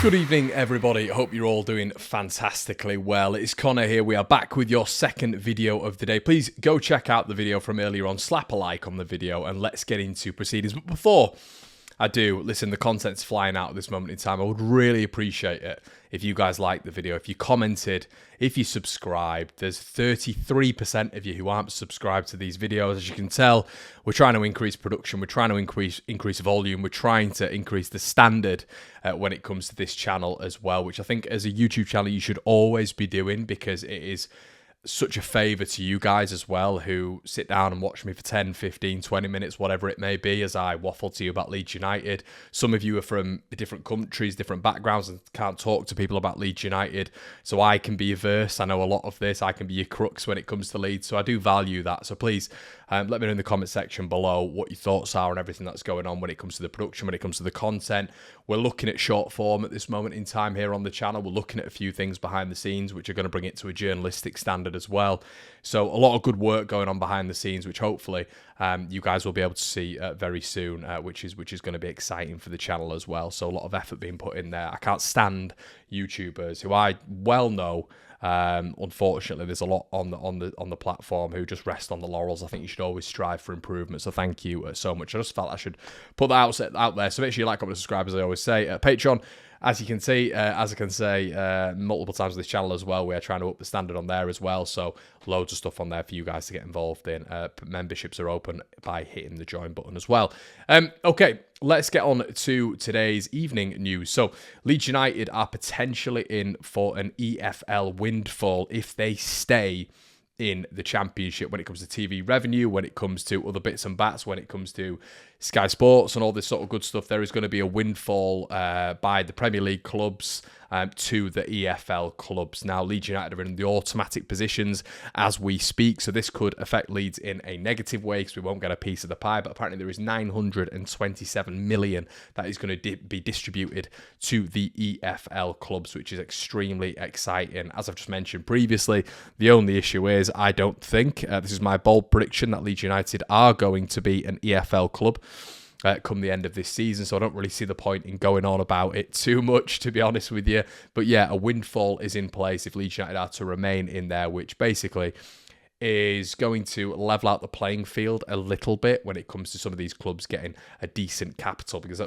Good evening, everybody. Hope you're all doing fantastically well. It's Conor here. We are back with your second video of the day. Please go check out the video from earlier on. Slap a like on the video and let's get into proceedings. But before I do, listen, the content's flying out at this moment in time. I would really appreciate it if you guys liked the video, if you commented, if you subscribed. There's 33% of you who aren't subscribed to these videos. As you can tell, we're trying to increase production. We're trying to increase volume. We're trying to increase the standard when it comes to this channel as well, which I think as a YouTube channel you should always be doing, because it is such a favour to you guys as well, who sit down and watch me for 10, 15, 20 minutes, whatever it may be, as I waffle to you about Leeds United. Some of you are from different countries, different backgrounds, and can't talk to people about Leeds United. So I can be your verse. I know a lot of this. I can be your crux when it comes to Leeds. So I do value that. So please let me know in the comment section below what your thoughts are on everything that's going on when it comes to the production, when it comes to the content. We're looking at short form at this moment in time here on the channel. We're looking at a few things behind the scenes, which are going to bring it to a journalistic standard as well. So a lot of good work going on behind the scenes, which hopefully you guys will be able to see very soon, which is going to be exciting for the channel as well. So a lot of effort being put in there. I can't stand YouTubers who I well know. Unfortunately, there's a lot on the platform who just rest on the laurels. I think you should always strive for improvement. So thank you so much. I just felt I should put that out there. So make sure you like, comment, subscribe, as I always say. Patreon, as you can see, as I can say multiple times on this channel as well, we are trying to up the standard on there as well. So loads of stuff on there for you guys to get involved in. Memberships are open by hitting the join button as well. Okay, let's get on to today's evening news. So Leeds United are potentially in for an EFL windfall if they stay in the Championship when it comes to TV revenue, when it comes to other bits and bats, when it comes to Sky Sports and all this sort of good stuff. There is going to be a windfall by the Premier League clubs to the EFL clubs. Now, Leeds United are in the automatic positions as we speak, so this could affect Leeds in a negative way because we won't get a piece of the pie, but apparently there is 927 million that is going to be distributed to the EFL clubs, which is extremely exciting. As I've just mentioned previously, the only issue is I don't think, this is my bold prediction, that Leeds United are going to be an EFL club come the end of this season, so I don't really see the point in going on about it too much, to be honest with you. But yeah, a windfall is in place if Leeds United are to remain in there, which basically is going to level out the playing field a little bit when it comes to some of these clubs getting a decent capital, because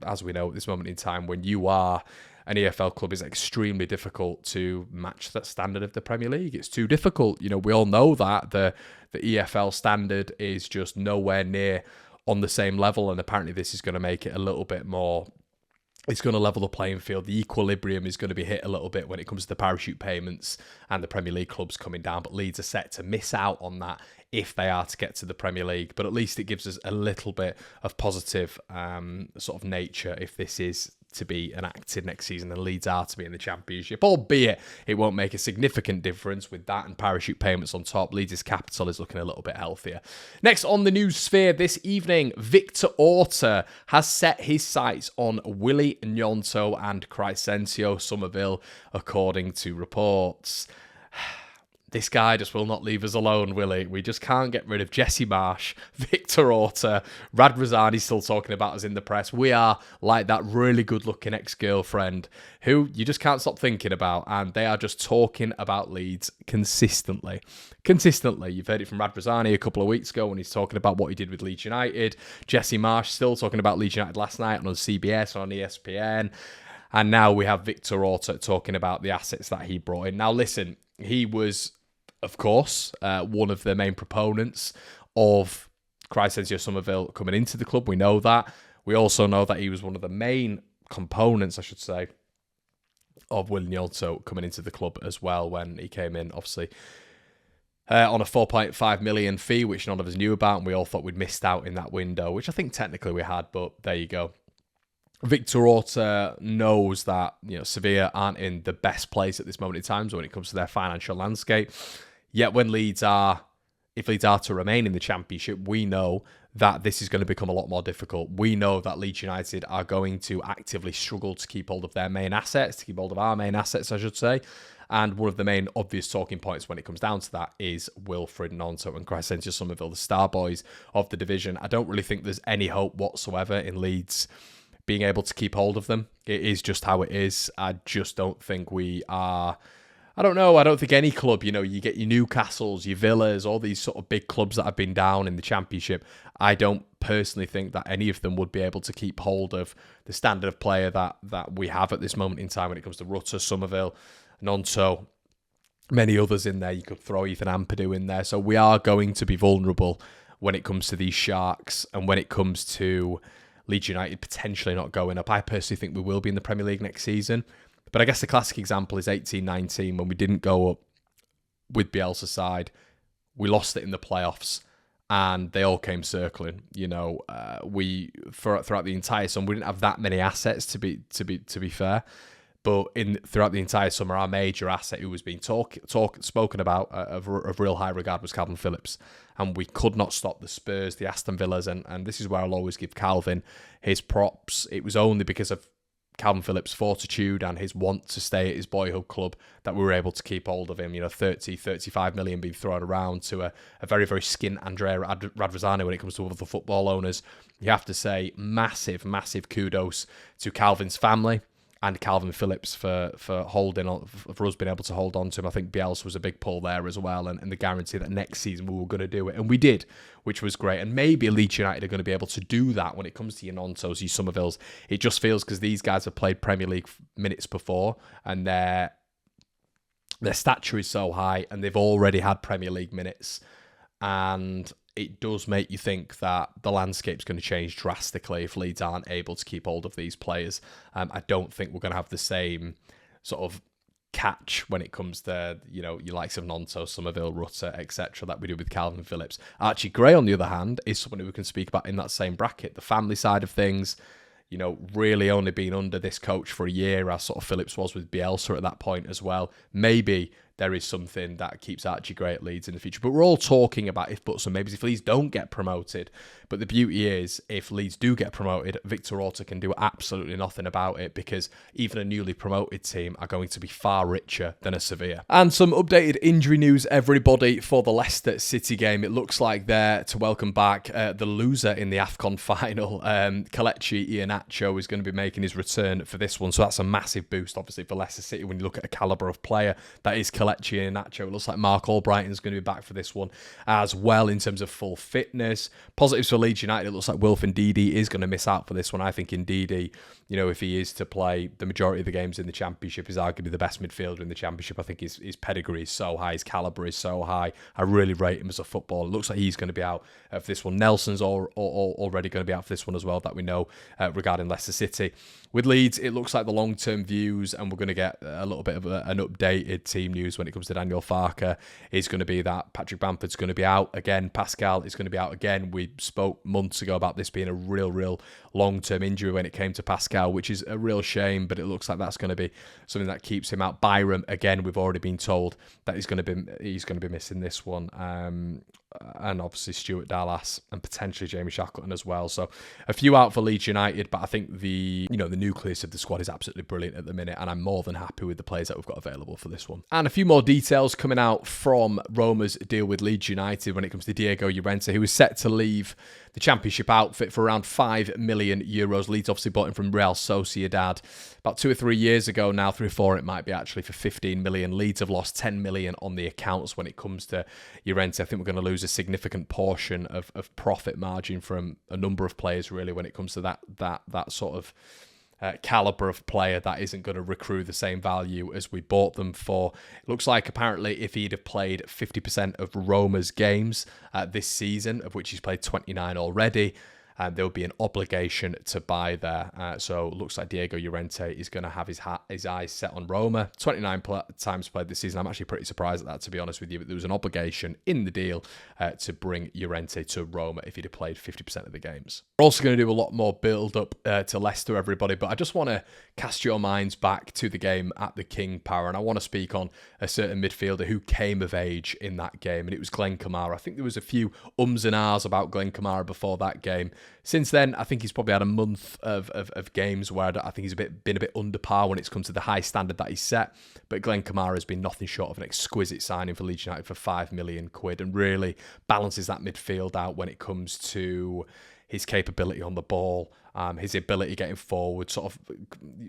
as we know at this moment in time, when you are an EFL club, is extremely difficult to match that standard of the Premier League. It's too difficult. You know, we all know that the EFL standard is just nowhere near on the same level, and apparently this is going to make it a little bit more, it's going to level the playing field. The equilibrium is going to be hit a little bit when it comes to the parachute payments and the Premier League clubs coming down, but Leeds are set to miss out on that if they are to get to the Premier League. But at least it gives us a little bit of positive sort of nature if this is to be enacted next season and Leeds are to be in the Championship, albeit it won't make a significant difference with that and parachute payments on top. Leeds' capital is looking a little bit healthier. Next on the news sphere this evening, Victor Orta has set his sights on Willy Gnonto and Crescencio Somerville, according to reports. This guy just will not leave us alone, Willie. We just can't get rid of Jesse Marsh, Victor Orta, Radrizzani's still talking about us in the press. We are like that really good-looking ex-girlfriend who you just can't stop thinking about, and they are just talking about Leeds consistently. Consistently. You've heard it from Radrizzani a couple of weeks ago when he's talking about what he did with Leeds United. Jesse Marsh still talking about Leeds United last night on CBS, on ESPN. And now we have Victor Orta talking about the assets that he brought in. Now, listen, he was, of course, one of the main proponents of Crescencio Somerville coming into the club. We know that. We also know that he was one of the main components, I should say, of Willy Gnonto coming into the club as well when he came in, obviously, on a 4.5 million fee, which none of us knew about, and we all thought we'd missed out in that window, which I think technically we had, but there you go. Victor Orta knows that, you know, Sevilla aren't in the best place at this moment in time when it comes to their financial landscape. Yet when if Leeds are to remain in the Championship, we know that this is going to become a lot more difficult. We know that Leeds United are going to actively struggle to keep hold of their main assets, to keep hold of our main assets, I should say. And one of the main obvious talking points when it comes down to that is Wilfried Gnonto and Crescencio Somerville, the star boys of the division. I don't really think there's any hope whatsoever in Leeds being able to keep hold of them. It is just how it is. I just don't think we are... I don't know. I don't think any club, you get your Newcastles, your Villas, all these sort of big clubs that have been down in the Championship. I don't personally think that any of them would be able to keep hold of the standard of player that we have at this moment in time when it comes to Rutter, Somerville, Nonto, many others in there. You could throw Ethan Ampadu in there. So we are going to be vulnerable when it comes to these Sharks and when it comes to Leeds United potentially not going up. I personally think we will be in the Premier League next season. But I guess the classic example is 18-19 when we didn't go up with Bielsa's side. We lost it in the playoffs and they all came circling. Throughout the entire summer, we didn't have that many assets to be fair. But throughout the entire summer, our major asset who was being spoken about of real high regard was Calvin Phillips. And we could not stop the Spurs, the Aston Villas, and this is where I'll always give Calvin his props. It was only because of Calvin Phillips' fortitude and his want to stay at his boyhood club that we were able to keep hold of him. 35 million being thrown around to a very, very skint Andrea Radrizzani when it comes to other football owners. You have to say massive, massive kudos to Calvin's family and Calvin Phillips for holding on, for us being able to hold on to him. I think Bielsa was a big pull there as well, and the guarantee that next season we were going to do it, and we did, which was great. And maybe Leeds United are going to be able to do that when it comes to your Nontos, your Somervilles. It just feels because these guys have played Premier League minutes before, and their stature is so high, and they've already had Premier League minutes, and it does make you think that the landscape's going to change drastically if Leeds aren't able to keep hold of these players. I don't think we're going to have the same sort of catch when it comes to, your likes of Nonto, Somerville, Rutter, etc. that we do with Calvin Phillips. Archie Gray, on the other hand, is someone who we can speak about in that same bracket. The family side of things, really only been under this coach for a year, as sort of Phillips was with Bielsa at that point as well. Maybe there is something that keeps Archie Gray at Leeds in the future. But we're all talking about if buts and maybes if Leeds don't get promoted. But the beauty is, if Leeds do get promoted, Victor Orta can do absolutely nothing about it because even a newly promoted team are going to be far richer than a Sevilla. And some updated injury news, everybody, for the Leicester City game. It looks like they're to welcome back the loser in the AFCON final. Kelechi Iheanacho is going to be making his return for this one. So that's a massive boost, obviously, for Leicester City when you look at a calibre of player that is Kelechi Iheanacho. It looks like Mark Albrighton's going to be back for this one as well in terms of full fitness. Positives for Leeds United, it looks like Wilf Ndidi is going to miss out for this one. I think Ndidi, if he is to play the majority of the games in the Championship, is arguably the best midfielder in the Championship. I think his pedigree is so high, his calibre is so high. I really rate him as a footballer. It looks like he's going to be out for this one. Nelson's already going to be out for this one as well, that we know regarding Leicester City. With Leeds, it looks like the long-term views, and we're going to get a little bit of an updated team news when it comes to Daniel Farke, is going to be that Patrick Bamford's going to be out again. Pascal is going to be out again. We spoke months ago about this being a real long-term injury when it came to Pascal, which is a real shame, but it looks like that's going to be something that keeps him out. Byram, again, we've already been told that he's going to be missing this one. And obviously Stuart Dallas and potentially Jamie Shackleton as well. So a few out for Leeds United, but I think the nucleus of the squad is absolutely brilliant at the minute, and I'm more than happy with the players that we've got available for this one. And a few more details coming out from Roma's deal with Leeds United when it comes to Diego Llorente, who is set to leave the Championship outfit for around €5 million. Leeds obviously bought him from Real Sociedad about 2 or 3 years ago now, 3 or 4 it might be actually, for 15 million. Leeds have lost 10 million on the accounts when it comes to Llorente. I think we're going to lose a significant portion of profit margin from a number of players really when it comes to that sort of calibre of player that isn't going to recruit the same value as we bought them for. It looks like apparently if he'd have played 50% of Roma's games this season, of which he's played 29 already, there would be an obligation to buy there. So it looks like Diego Llorente is going to have his eyes set on Roma. 29 times played this season. I'm actually pretty surprised at that, to be honest with you. But there was an obligation in the deal to bring Llorente to Roma if he'd have played 50% of the games. We're also going to do a lot more build-up to Leicester, everybody. But I just want to cast your minds back to the game at the King Power. And I want to speak on a certain midfielder who came of age in that game. And it was Glenn Kamara. I think there was a few ums and ahs about Glenn Kamara before that game. Since then, I think he's probably had a month of games where I think he's been a bit under par when it's come to the high standard that he's set. But Glenn Kamara has been nothing short of an exquisite signing for Leeds United for £5 million and really balances that midfield out when it comes to his capability on the ball, his ability getting forward, sort of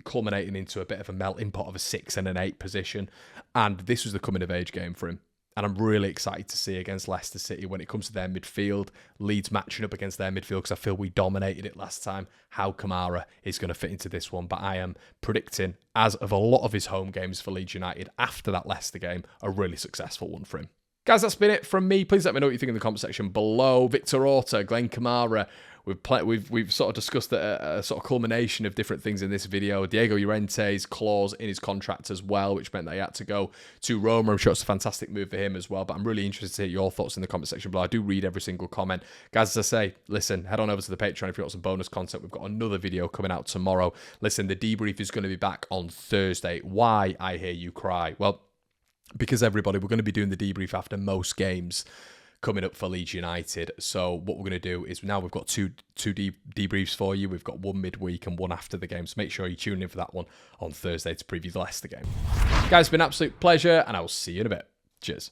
culminating into a bit of a melting pot of a 6 and an 8 position. And this was the coming of age game for him. And I'm really excited to see against Leicester City when it comes to their midfield, Leeds matching up against their midfield, because I feel we dominated it last time, how Kamara is going to fit into this one. But I am predicting, as of a lot of his home games for Leeds United after that Leicester game, a really successful one for him. Guys, that's been it from me. Please let me know what you think in the comment section below. Victor Orta, Glenn Kamara. We've sort of discussed a sort of culmination of different things in this video. Diego Llorente's clause in his contract as well, which meant that he had to go to Roma. I'm sure it's a fantastic move for him as well. But I'm really interested to hear your thoughts in the comment section below. I do read every single comment. Guys, as I say, listen, head on over to the Patreon if you want some bonus content. We've got another video coming out tomorrow. Listen, the debrief is going to be back on Thursday. Why, I hear you cry? Well, because everybody, we're going to be doing the debrief after most games coming up for Leeds United. So what we're going to do is now we've got two debriefs for you. We've got one midweek and one after the game. So make sure you tune in for that one on Thursday to preview the Leicester game. Guys, it's been an absolute pleasure, and I will see you in a bit. Cheers.